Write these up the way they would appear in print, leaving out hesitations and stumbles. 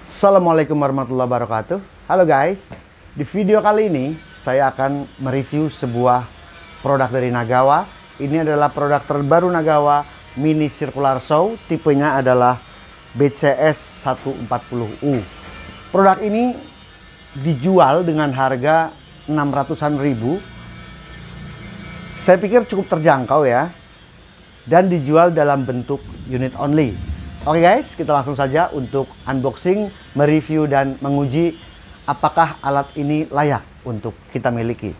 Assalamualaikum warahmatullahi wabarakatuh. Halo guys, di video kali ini saya akan mereview sebuah produk dari Nagawa. Ini adalah produk terbaru Nagawa, Mini Circular Saw. Tipenya adalah BCS 140U. Produk ini dijual dengan harga 600-an ribu. Saya pikir cukup terjangkau ya. Dan dijual dalam bentuk unit only. Oke guys, kita langsung saja untuk unboxing, mereview, dan menguji apakah alat ini layak untuk kita miliki.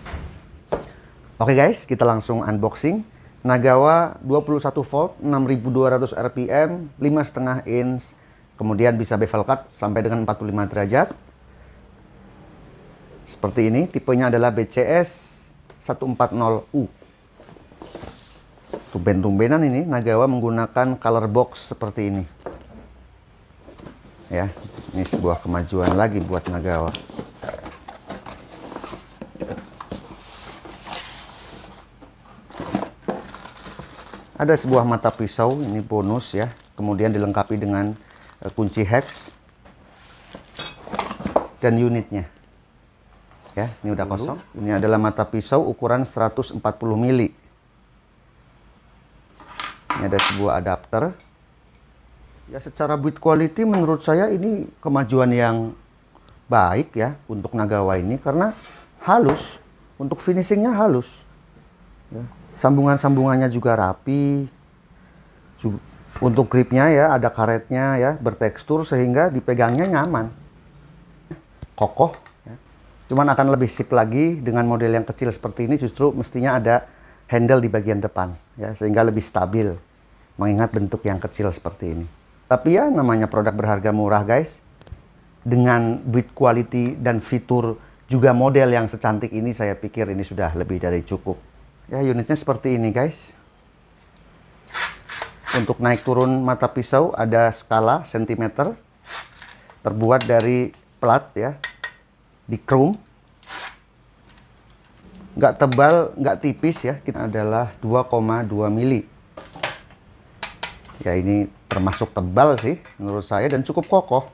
Oke guys, kita langsung unboxing. Nagawa 21 volt, 6200 rpm, 5,5 inch, kemudian bisa bevel cut sampai dengan 45 derajat. Seperti ini, tipenya adalah BCS 140U. Tumben-tumbenan ini Nagawa menggunakan color box seperti ini. Ya, ini sebuah kemajuan lagi buat Nagawa. Ada sebuah mata pisau, ini bonus ya. Kemudian dilengkapi dengan kunci hex dan unitnya. Ya, ini udah kosong. Ini adalah mata pisau ukuran 140 mili. Ini ada sebuah adapter. Ya, secara build quality menurut saya ini kemajuan yang baik ya untuk Nagawa ini, karena halus, untuk finishingnya halus. Ya. Sambungan-sambungannya juga rapi. Untuk gripnya ya ada karetnya ya, bertekstur sehingga dipegangnya nyaman, kokoh. Ya. Cuman akan lebih sip lagi dengan model yang kecil seperti ini, justru mestinya ada handle di bagian depan ya, sehingga lebih stabil mengingat bentuk yang kecil seperti ini. Tapi ya namanya produk berharga murah guys, dengan build quality dan fitur juga model yang secantik ini, saya pikir ini sudah lebih dari cukup. Ya, unitnya seperti ini guys. Untuk naik turun mata pisau ada skala sentimeter, terbuat dari plat ya, di chrome. Nggak tebal, nggak tipis ya, kita adalah 2,2 mili. Ya, ini termasuk tebal sih menurut saya dan cukup kokoh.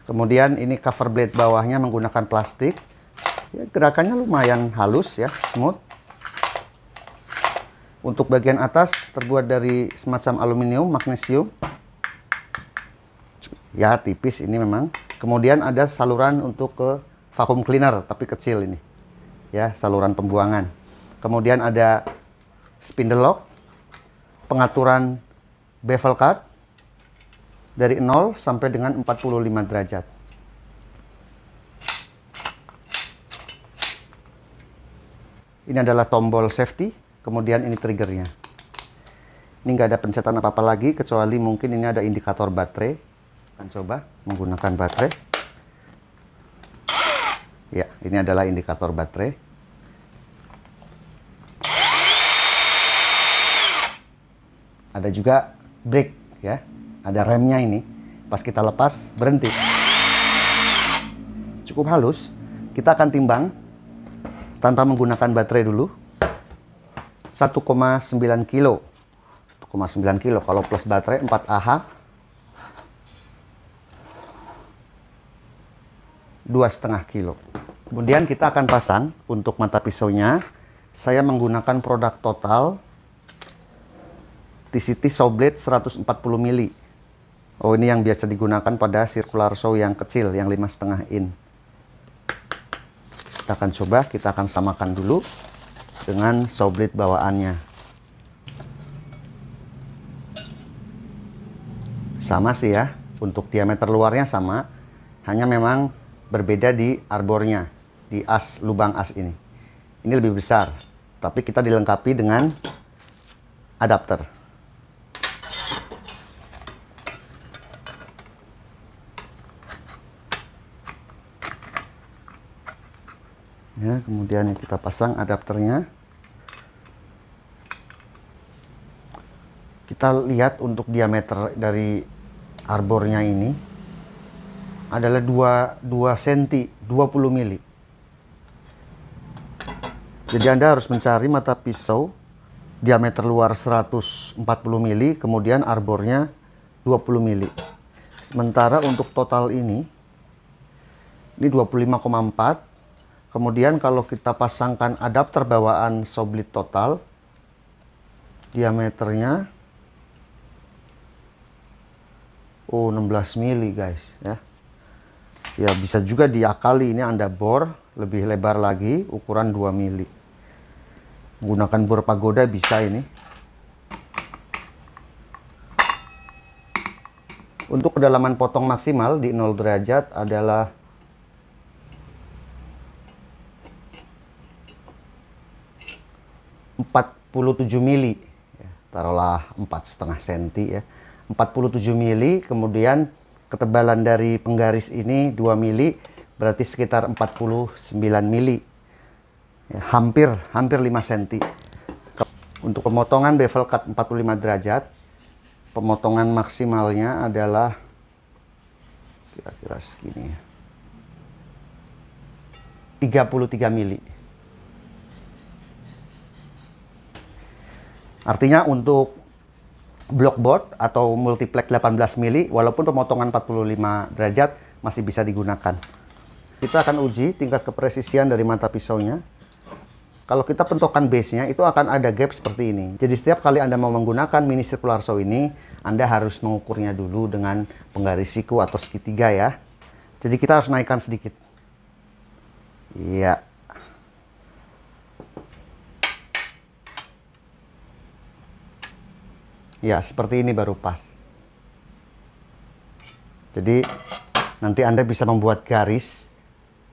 Kemudian ini cover blade bawahnya menggunakan plastik. Ya, gerakannya lumayan halus ya, smooth. Untuk bagian atas terbuat dari semacam aluminium magnesium. Ya, tipis ini memang. Kemudian ada saluran untuk ke vacuum cleaner, tapi kecil ini. Ya, saluran pembuangan. Kemudian ada spindle lock, pengaturan bevel cut dari 0 sampai dengan 45 derajat. Ini adalah tombol safety, kemudian ini triggernya. Ini nggak ada pencetan apa-apa lagi, kecuali mungkin ini ada indikator baterai. Akan coba menggunakan baterai. Ya, ini adalah indikator baterai. Ada juga brake ya, ada remnya ini. Pas kita lepas berhenti. Cukup halus. Kita akan timbang tanpa menggunakan baterai dulu. 1,9 kilo. 1,9 kilo kalau plus baterai 4 Ah. 2,5 kilo. Kemudian kita akan pasang untuk mata pisaunya. Saya menggunakan produk Total TCT Saw Blade 140 mili. Oh, ini yang biasa digunakan pada circular saw yang kecil, yang 5,5 in. Kita akan coba, kita akan samakan dulu dengan saw blade bawaannya. Sama sih ya, untuk diameter luarnya sama, hanya memang berbeda di arbornya, di as, lubang as ini. Ini lebih besar, tapi kita dilengkapi dengan adapter. Ya, kemudian kita pasang adapternya. Kita lihat untuk diameter dari arbornya ini adalah 2 cm, 20 mili. Jadi Anda harus mencari mata pisau diameter luar 140 mili, kemudian arbornya 20 mili. Sementara untuk total ini 25,4. Kemudian kalau kita pasangkan adapter bawaan Soblit total, diameternya 16 mili guys ya. Ya bisa juga diakali, ini Anda bor lebih lebar lagi, ukuran 2 mili. Menggunakan bor pagoda bisa ini. Untuk kedalaman potong maksimal di 0 derajat adalah 47 mili, ya, taruhlah 4,5 cm ya, 47 mili. Kemudian ketebalan dari penggaris ini 2 mili, berarti sekitar 49 mili, ya, hampir 5 cm. Untuk pemotongan bevel cut 45 derajat, pemotongan maksimalnya adalah kira-kira segini ya, 33 mili. Artinya untuk blockboard atau multiplex 18 mili, walaupun pemotongan 45 derajat masih bisa digunakan. Kita akan uji tingkat kepresisian dari mata pisaunya. Kalau kita pentokan base-nya, itu akan ada gap seperti ini. Jadi setiap kali Anda mau menggunakan mini circular saw ini, Anda harus mengukurnya dulu dengan penggaris siku atau segitiga ya. Jadi kita harus naikkan sedikit. Iya. Ya, seperti ini baru pas. Jadi nanti Anda bisa membuat garis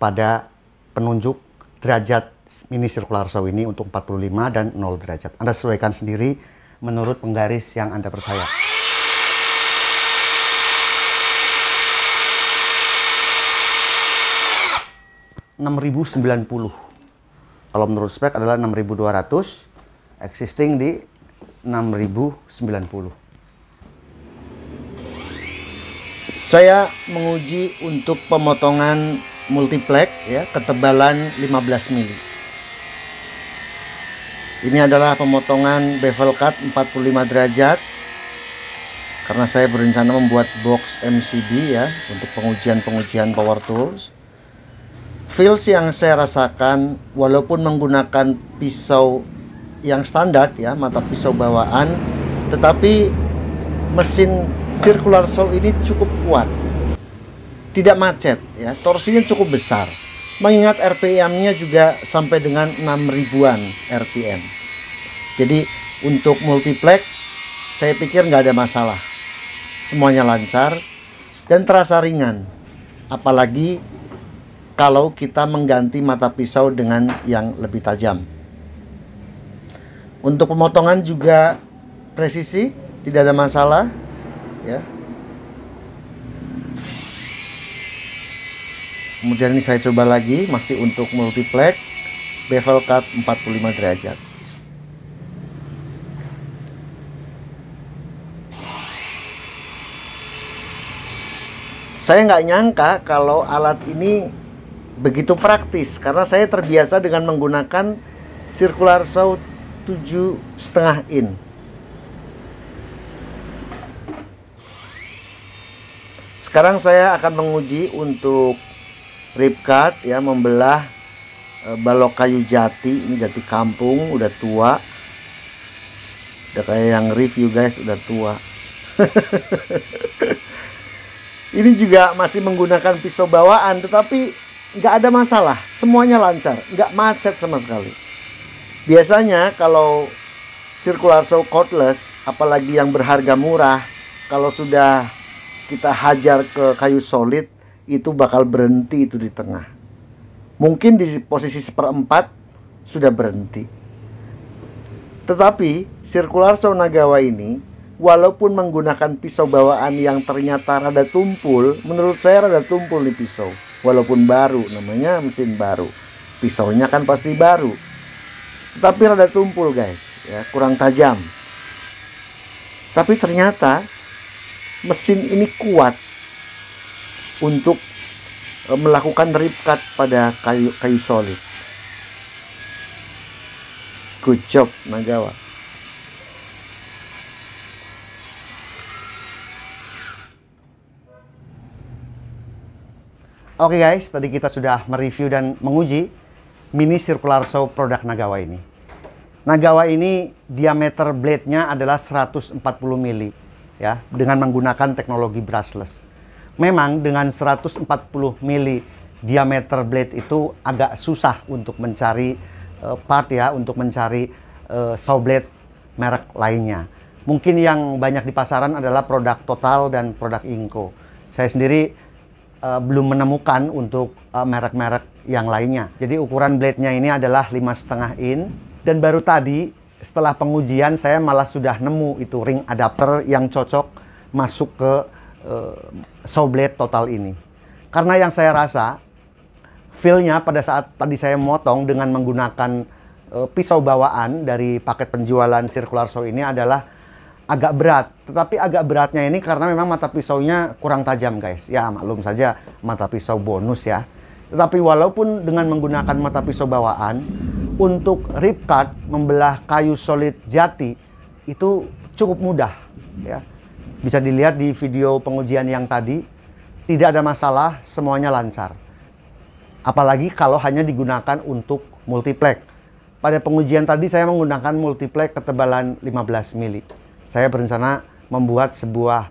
pada penunjuk derajat mini circular saw ini untuk 45 dan 0 derajat. Anda sesuaikan sendiri menurut penggaris yang Anda percaya. (6090). Kalau menurut spek adalah 6200, existing di 6090. Saya menguji untuk pemotongan multiplex ya, ketebalan 15 mili. Ini adalah pemotongan bevel cut 45 derajat. Karena saya berencana membuat box MCB ya untuk pengujian power tools. Feels yang saya rasakan walaupun menggunakan pisau yang standar ya, mata pisau bawaan, tetapi mesin circular saw ini cukup kuat, tidak macet ya, torsinya cukup besar, mengingat RPM-nya juga sampai dengan 6.000-an RPM. Jadi untuk multiplex saya pikir nggak ada masalah, semuanya lancar dan terasa ringan, apalagi kalau kita mengganti mata pisau dengan yang lebih tajam. Untuk pemotongan juga presisi, tidak ada masalah ya. Kemudian ini saya coba lagi, masih untuk multiplex bevel cut 45 derajat. Saya nggak nyangka kalau alat ini begitu praktis, karena saya terbiasa dengan menggunakan circular saw 7,5 in. Sekarang saya akan menguji untuk rib cut ya, membelah balok kayu jati. Ini jati kampung, udah tua, udah kayak yang review guys, udah tua. Ini juga masih menggunakan pisau bawaan, tetapi nggak ada masalah, semuanya lancar, nggak macet sama sekali. Biasanya kalau circular saw cordless, apalagi yang berharga murah, kalau sudah kita hajar ke kayu solid, itu bakal berhenti itu di tengah. Mungkin di posisi 1/4 sudah berhenti. Tetapi circular saw Nagawa ini, walaupun menggunakan pisau bawaan yang ternyata rada tumpul, menurut saya rada tumpul di pisau. Walaupun baru, namanya mesin baru, pisaunya kan pasti baru, tapi rada tumpul guys ya, kurang tajam. Tapi ternyata mesin ini kuat untuk melakukan rib cut pada kayu solid. Good job Nagawa. Oke guys, tadi kita sudah mereview dan menguji mini circular saw produk Nagawa ini. Nagawa ini diameter blade-nya adalah 140 mili ya, dengan menggunakan teknologi brushless. Memang dengan 140 mili diameter blade itu agak susah untuk mencari part ya, untuk mencari saw blade merek lainnya. Mungkin yang banyak di pasaran adalah produk Total dan produk Inco. Saya sendiri belum menemukan untuk merek-merek yang lainnya. Jadi ukuran blade-nya ini adalah 5,5 in. Dan baru tadi setelah pengujian saya malah sudah nemu itu ring adapter yang cocok masuk ke saw blade Total ini. Karena yang saya rasa feel-nya pada saat tadi saya motong dengan menggunakan pisau bawaan dari paket penjualan circular saw ini adalah agak berat. Tetapi agak beratnya ini karena memang mata pisaunya kurang tajam guys. Ya maklum saja mata pisau bonus ya. Tetapi walaupun dengan menggunakan mata pisau bawaan, untuk rip cut, membelah kayu solid jati itu cukup mudah ya. Bisa dilihat di video pengujian yang tadi, tidak ada masalah, semuanya lancar. Apalagi kalau hanya digunakan untuk multiplex. Pada pengujian tadi saya menggunakan multiplex ketebalan 15 mili. Saya berencana membuat sebuah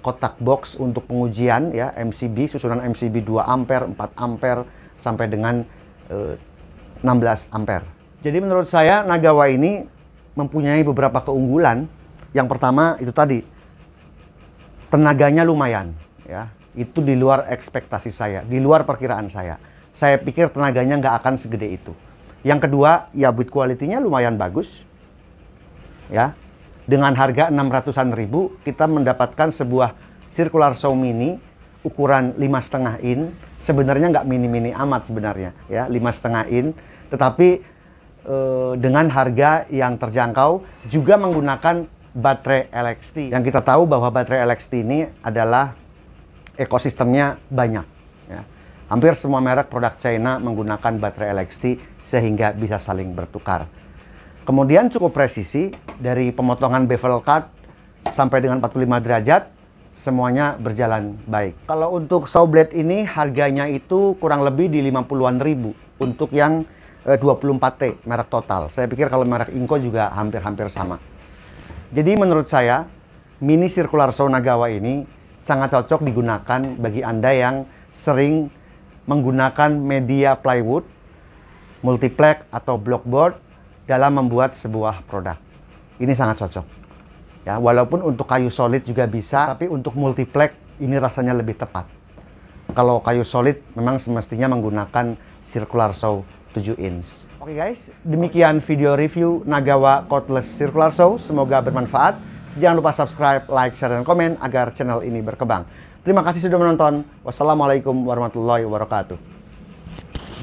kotak box untuk pengujian ya, MCB, susunan MCB 2 ampere, 4 ampere sampai dengan 16 ampere. Jadi menurut saya Nagawa ini mempunyai beberapa keunggulan. Yang pertama itu tadi, tenaganya lumayan ya. Itu di luar ekspektasi saya, di luar perkiraan saya. Saya pikir tenaganya nggak akan segede itu. Yang kedua, ya build quality-nya lumayan bagus ya. Dengan harga 600-an ribu, kita mendapatkan sebuah circular saw mini ukuran 5,5 in. Sebenarnya nggak mini-mini amat sebenarnya, ya 5,5 in. Tetapi dengan harga yang terjangkau, juga menggunakan baterai LXT. Yang kita tahu bahwa baterai LXT ini adalah ekosistemnya banyak. Ya. Hampir semua merek produk China menggunakan baterai LXT sehingga bisa saling bertukar. Kemudian cukup presisi, dari pemotongan bevel cut sampai dengan 45 derajat, semuanya berjalan baik. Kalau untuk saw blade ini harganya itu kurang lebih di 50-an ribu untuk yang 24T merek Total. Saya pikir kalau merek Inco juga hampir-hampir sama. Jadi menurut saya, mini circular saw Nagawa ini sangat cocok digunakan bagi Anda yang sering menggunakan media plywood, multiplex atau blockboard dalam membuat sebuah produk. Ini sangat cocok. Ya, walaupun untuk kayu solid juga bisa, tapi untuk multiplex ini rasanya lebih tepat. Kalau kayu solid memang semestinya menggunakan circular saw 7 inch. Oke guys, demikian video review Nagawa cordless circular saw. Semoga bermanfaat. Jangan lupa subscribe, like, share, dan komen agar channel ini berkembang. Terima kasih sudah menonton. Wassalamualaikum warahmatullahi wabarakatuh.